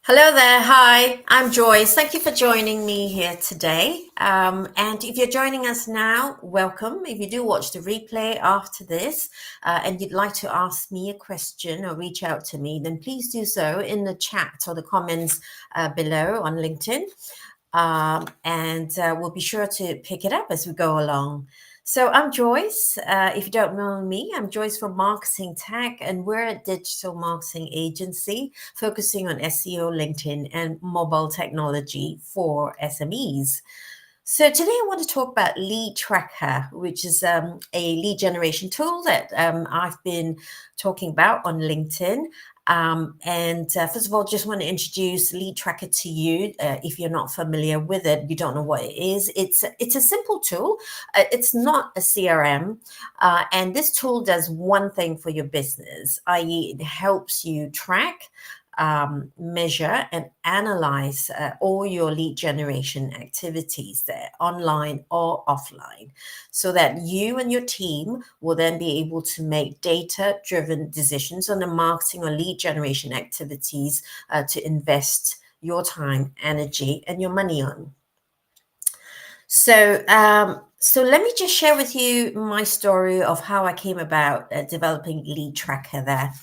Hello there. Hi, I'm Joyce. Thank you for joining me here today. And if you're joining us now, welcome. If you do watch the replay after this and you'd like to ask me a question or reach out to me, then please do so in the chat or the comments below on LinkedIn. And we'll be sure to pick it up as we go along. So I'm Joyce. If you don't know me, I'm Joyce from Marketing Tech, and we're a digital marketing agency focusing on SEO, LinkedIn, and mobile technology for SMEs. So today I want to talk about LeadTracker, which is a lead generation tool that I've been talking about on LinkedIn. First of all, just want to introduce LeadTracker to you. If you're not familiar with it, you don't know what it is. It's a simple tool. It's not a CRM, and this tool does one thing for your business, i.e., it helps you track, measure and analyze all your lead generation activities there, online or offline, so that you and your team will then be able to make data-driven decisions on the marketing or lead generation activities to invest your time, energy, and your money on. So let me just share with you my story of how I came about developing LeadTracker there.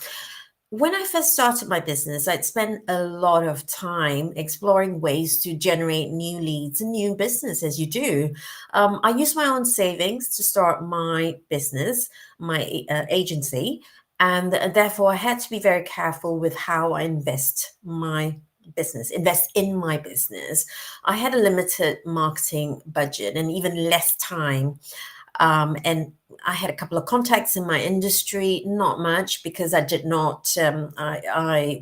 When I first started my business, I'd spent a lot of time exploring ways to generate new leads and new business, as you do. I used my own savings to start my business, my agency, and therefore I had to be very careful with how I invest in my business. I had a limited marketing budget and even less time. And I had a couple of contacts in my industry, not much because I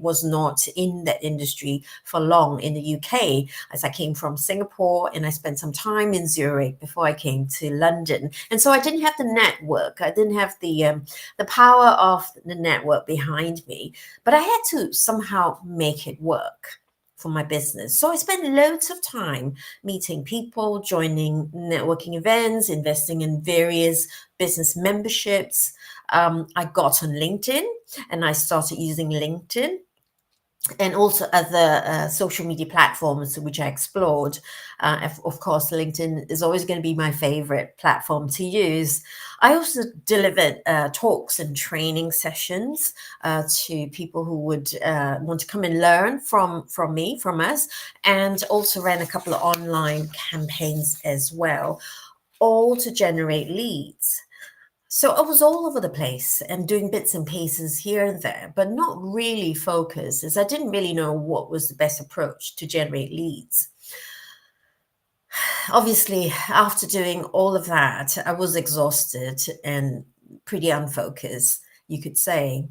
was not in that industry for long in the UK, as I came from Singapore and I spent some time in Zurich before I came to London. And so I didn't have the network. I didn't have the power of the network behind me, but I had to somehow make it work for my business. So I spent loads of time meeting people, joining networking events, investing in various business memberships. I got on LinkedIn and I started using LinkedIn and also other social media platforms which I explored. Of course, LinkedIn is always going to be my favorite platform to use. I also delivered talks and training sessions to people who would want to come and learn from us, and also ran a couple of online campaigns as well, all to generate leads. So I was all over the place and doing bits and pieces here and there, but not really focused, as I didn't really know what was the best approach to generate leads. Obviously, after doing all of that, I was exhausted and pretty unfocused, you could say.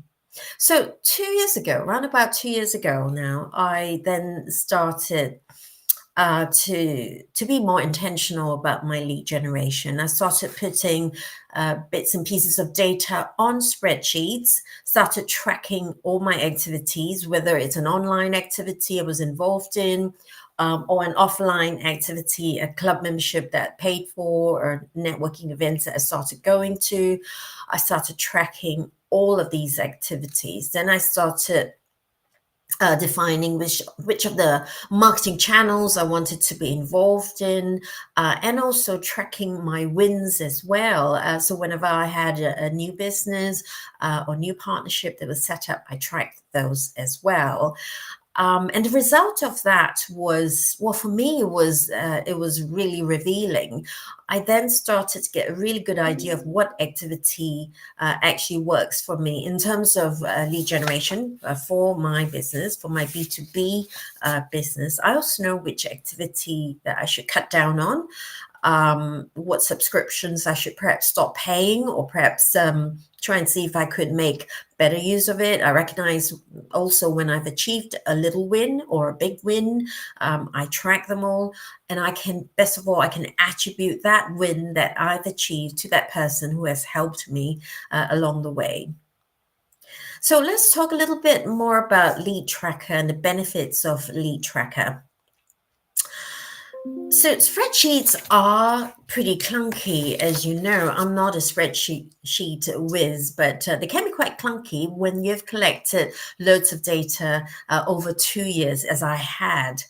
So 2 years ago, around about 2 years ago now, I then started to be more intentional about my lead generation. I started putting bits and pieces of data on spreadsheets, started tracking all my activities, whether it's an online activity I was involved in, or an offline activity, a club membership that I paid for, or networking events that I started going to. I started tracking all of these activities. Then I started defining which of the marketing channels I wanted to be involved in, and also tracking my wins as well. So whenever I had a new business or new partnership that was set up, I tracked those as well. And the result of that was, well, for me, it was really revealing. I then started to get a really good idea of what activity actually works for me in terms of lead generation for my business, for my B2B business. I also know which activity that I should cut down on, what subscriptions I should perhaps stop paying, or perhaps try and see if I could make better use of it. I recognize also when I've achieved a little win or a big win, I track them all, and I can, best of all, I can attribute that win that I've achieved to that person who has helped me along the way. So let's talk a little bit more about LeadTracker and the benefits of LeadTracker. So spreadsheets are pretty clunky, as you know. I'm not a spreadsheet whiz, but they can be quite clunky when you've collected loads of data over 2 years, as I had.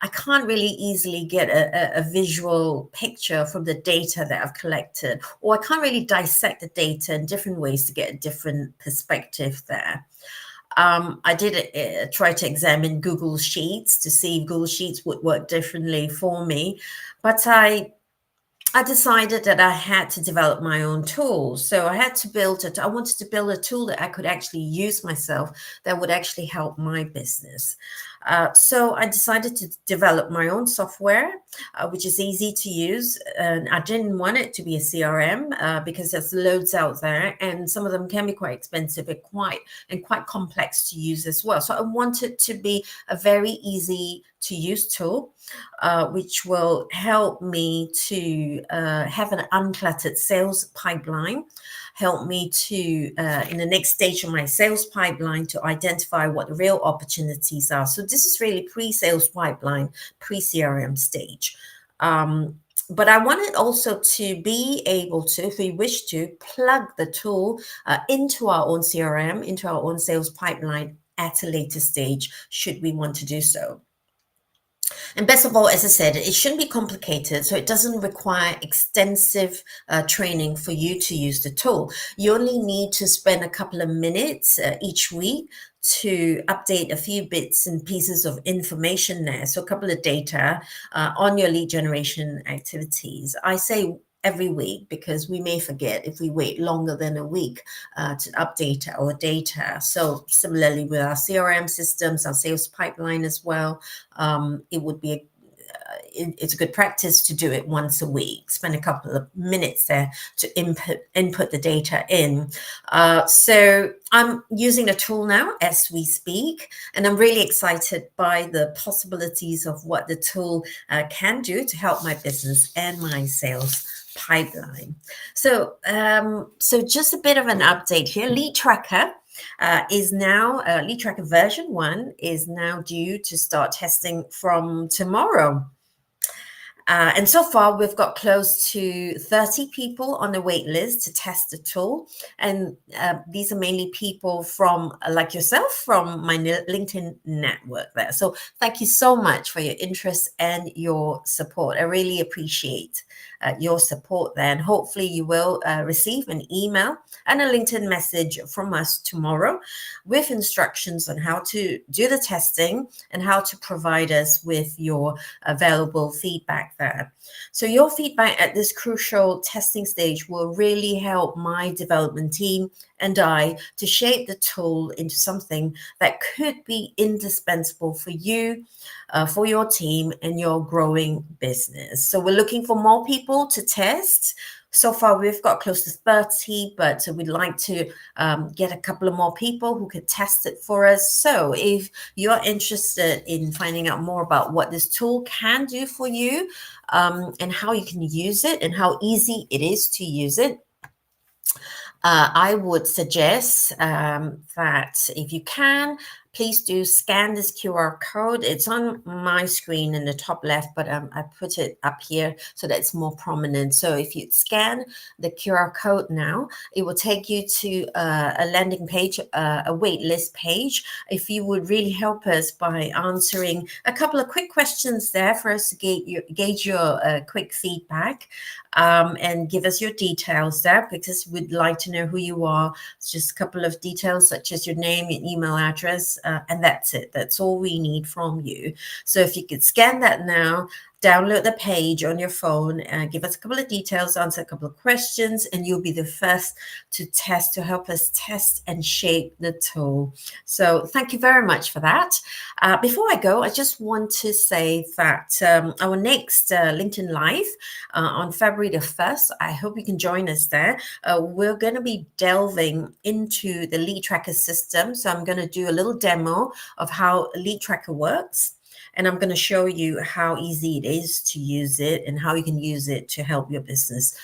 I can't really easily get a visual picture from the data that I've collected, or I can't really dissect the data in different ways to get a different perspective there. I did try to examine Google Sheets to see if Google Sheets would work differently for me, but I decided that I had to develop my own tool. So I had to build it. I wanted to build a tool that I could actually use myself that would actually help my business. So I decided to develop my own software, which is easy to use. And I didn't want it to be a CRM because there's loads out there, and some of them can be quite expensive and quite complex to use as well. So I wanted to be a very easy to use tool, which will help me to have an uncluttered sales pipeline, help me to, in the next stage of my sales pipeline, to identify what the real opportunities are. So this is really pre-sales pipeline, pre-CRM stage. But I wanted also to be able to, if we wish to, plug the tool into our own CRM, into our own sales pipeline at a later stage, should we want to do so. And best of all, as I said, it shouldn't be complicated, so it doesn't require extensive training for you to use the tool. You only need to spend a couple of minutes each week to update a few bits and pieces of information there. So a couple of data on your lead generation activities. I say every week because we may forget if we wait longer than a week to update our data. So similarly with our CRM systems, our sales pipeline as well, it would be it's a good practice to do it once a week. Spend a couple of minutes there to input the data in. So I'm using the tool now as we speak, and I'm really excited by the possibilities of what the tool can do to help my business and my sales pipeline. So just a bit of an update here. LeadTracker is now LeadTracker version 1 is now due to start testing from tomorrow. And so far, we've got close to 30 people on the wait list to test the tool. And these are mainly people from, like yourself, from my LinkedIn network there. So thank you so much for your interest and your support. I really appreciate your support there. And hopefully you will receive an email and a LinkedIn message from us tomorrow with instructions on how to do the testing and how to provide us with your available feedback there. So your feedback at this crucial testing stage will really help my development team and I to shape the tool into something that could be indispensable for you, for your team and your growing business. So we're looking for more people to test. So far, we've got close to 30, but we'd like to get a couple of more people who could test it for us. So if you're interested in finding out more about what this tool can do for you and how you can use it and how easy it is to use it, I would suggest that if you can, please do scan this QR code. It's on my screen in the top left, but I put it up here so that it's more prominent. So if you scan the QR code now, it will take you to a landing page, a wait list page. If you would really help us by answering a couple of quick questions there for us to gauge your quick feedback. And give us your details there because we'd like to know who you are. It's just a couple of details such as your name, your email address, and that's it. That's all we need from you. So if you could scan that now, download the page on your phone, give us a couple of details, answer a couple of questions, and you'll be the first to help us test and shape the tool. So thank you very much for that. Before I go, I just want to say that our next LinkedIn Live on February the 1st, I hope you can join us there. We're going to be delving into the LeadTracker system. So I'm going to do a little demo of how LeadTracker works. And I'm going to show you how easy it is to use it and how you can use it to help your business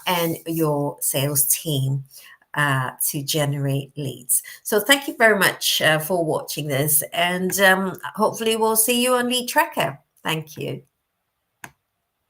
and your sales team to generate leads. So thank you very much for watching this. And hopefully we'll see you on LeadTracker. Thank you.